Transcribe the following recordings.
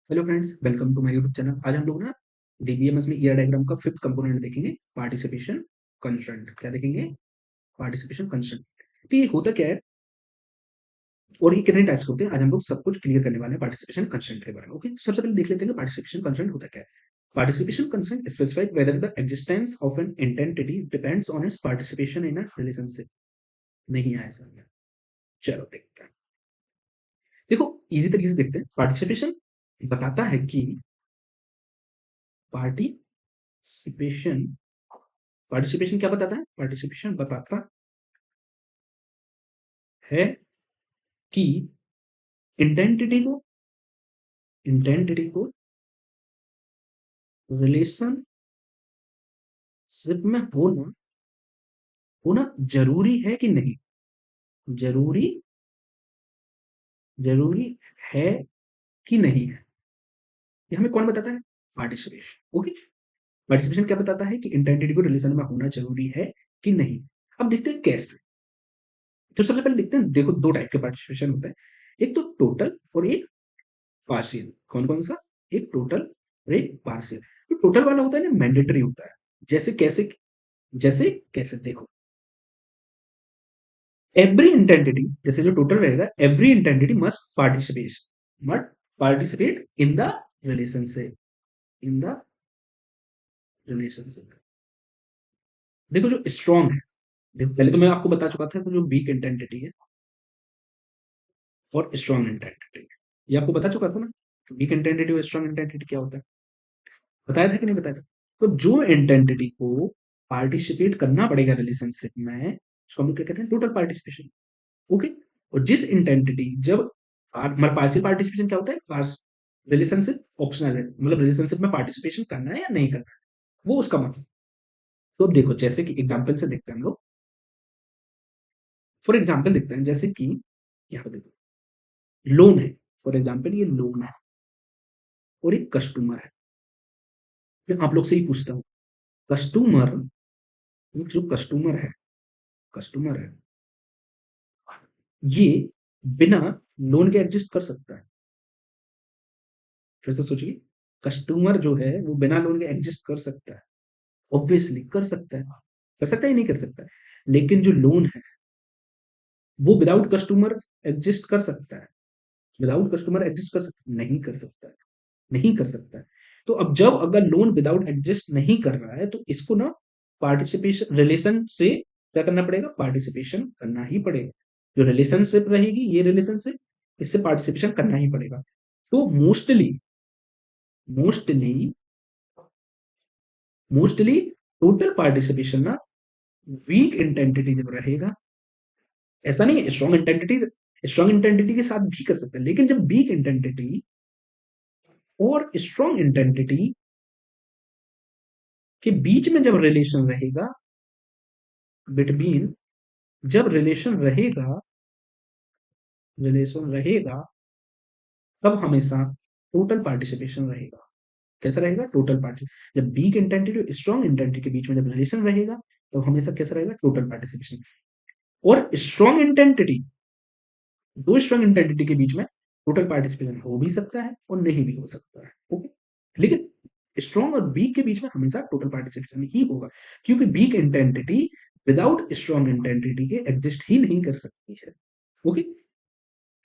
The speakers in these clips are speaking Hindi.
Hello friends, welcome to my YouTube channel. आज हम लोग ना डीबीएमएस में ईआर डायग्राम का फिफ्थ कंपोनेंट देखेंगे, पार्टिसिपेशन कंस्ट्रेंट। क्या देखेंगे? Participation constraint. तो ये होता क्या है और ये कितने टाइप्स के होते हैं, आज हम लोग सब कुछ क्लियर करने वाले हैं पार्टिसिपेशन कंस्ट्रेंट के बारे में। ओके, तो सबसे पहले देख लेते हैं कि पार्टिसिपेशन कंस्ट्रेंट होता क्या है। Participation constraint specified whether the existence of an entity depends on its participation in a relationship. नहीं आया समझ? चलो देखते हैं। देखो, इजी तरीके से देखते हैं। पार्टिसिपेशन बताता है कि पार्टिसिपेशन पार्टिसिपेशन क्या बताता है? पार्टिसिपेशन बताता है कि इंटेंटिटी को इंटेंटिटी को रिलेशनशिप में होना जरूरी है कि नहीं। जरूरी जरूरी है कि नहीं है, ये हमें कौन बताता है? पार्टिसिपेशन। ओके, पार्टिसिपेशन क्या बताता है कि इंटेंटिटी को रिलेशन में होना जरूरी है कि नहीं। अब देखते हैं कैसे। तो सबसे पहले देखते हैं। देखो, दो टाइप के पार्टिसिपेशन होता है, एक तो टोटल और एक पार्शियल। कौन कौन सा? एक टोटल और एक पार्शियल। तो टोटल वाला होता है ना, मैंडेटरी होता है। जैसे कैसे? जैसे कैसे देखो, एवरी इंटेंटिटी, जैसे जो टोटल रहेगा, every entity must participate in the relationship. In the relationship. देखो, जो स्ट्रॉन्ग है, देखो पहले तो मैं आपको बता चुका था कि जो वीक इंटेंटिटी है और स्ट्रॉन्ग इंटेंटिटी, ये आपको बता चुका था ना। वीक इंटेंटिटी और स्ट्रॉन्ग इंटेंटिटी क्या होता है, बताया था कि नहीं बताया था? तो जो इंटेंटिटी को पार्टिसिपेट करना पड़ेगा रिलेशनशिप में, उसको हम लोग क्या कहते हैं? Total participation. ओके, और जिस इंटेंटिटी जब मतलब पार्शियल पार्टिसिपेशन क्या होता है? पार्स रिलेशनशिप ऑप्शनल है, मतलब रिलेशनशिप में पार्टिसिपेशन करना है या नहीं करना है, वो उसका मतलब। तो अब देखो, जैसे कि एग्जांपल से देखते हैं हम लोग। फॉर एग्जांपल देखते हैं, जैसे कि यहाँ पे देखो, लोन है। फॉर एग्जांपल ये लोन है और एक कस्टमर है। मैं आप लोग से ही पूछता हूँ, कस्टमर, जो कस्टमर है, ये बिना लोन के एग्जिस्ट कर सकता है? फिर से सोचिए, कस्टमर जो है वो बिना लोन के एग्जिस्ट कर सकता है? ऑब्वियसली कर सकता है। कर सकता है, नहीं कर सकता है? लेकिन जो लोन है वो विदाउट कस्टमर एग्जिस्ट कर सकता है? विदाउट कस्टमर एग्जिस्ट कर सकता? नहीं कर सकता है। नहीं कर सकता है। तो अब जब अगर लोन विदाउट एग्जिस्ट नहीं कर रहा है, तो इसको ना पार्टिसिपेशन रिलेशन से क्या करना पड़ेगा? पार्टिसिपेशन करना ही पड़ेगा। जो रिलेशनशिप रहेगी, ये रिलेशनशिप, इससे पार्टिसिपेशन करना ही पड़ेगा। तो मोस्टली मोस्टली टोटल पार्टिसिपेशन ना वीक इंटेंटिटी जब रहेगा, ऐसा नहीं है स्ट्रॉन्ग इंटेंटिटी के साथ भी कर सकते हैं, लेकिन जब वीक इंटेंटिटी और स्ट्रॉन्ग इंटेंटिटी के बीच में जब रिलेशन रहेगा, बिटवीन जब रिलेशन रहेगा, तब हमेशा टोटल पार्टिसिपेशन रहेगा। कैसा रहेगा? Total party. जब वीक इंटेंटिटी और स्ट्रॉन्ग इंटेंटिटी के बीच में जब रिलेशन रहेगा, तो हमेशा कैसा रहेगा? Total participation. और स्ट्रॉन्ग इंटेंटिटी, दो स्ट्रॉन्ग इंटेंटिटी के बीच में टोटल पार्टिसिपेशन हो भी सकता है और नहीं भी हो सकता है। ओके, लेकिन स्ट्रॉन्ग और वीक के बीच में हमेशा टोटल पार्टिसिपेशन ही होगा, क्योंकि वीक इंटेंटिटी विदाउट स्ट्रॉन्ग इंटेंटिटी के एग्जिस्ट ही नहीं कर सकती है। ओके,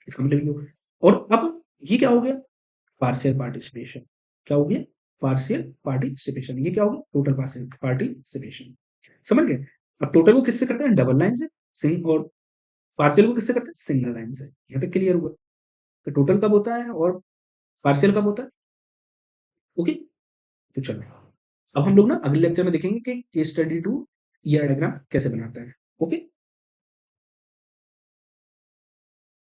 इसका मतलब ये हुआ। और अब ये क्या हो गया? Partial participation. क्या हो गया? Partial participation. ये क्या हो गया? Total partial participation. समझ गए? अब टोटल को किससे करते हैं? डबल लाइन से। सिंग और पार्शियल को किससे करते हैं? सिंगल लाइन से। यहाँ तक क्लियर हुआ? तो टोटल कब होता है और पार्शियल कब होता है? ओके, तो चलो, अब हम लोग ना अगले लेक्चर में देखेंगे कि case study to ER diagram कैसे बनाते हैं। ओके।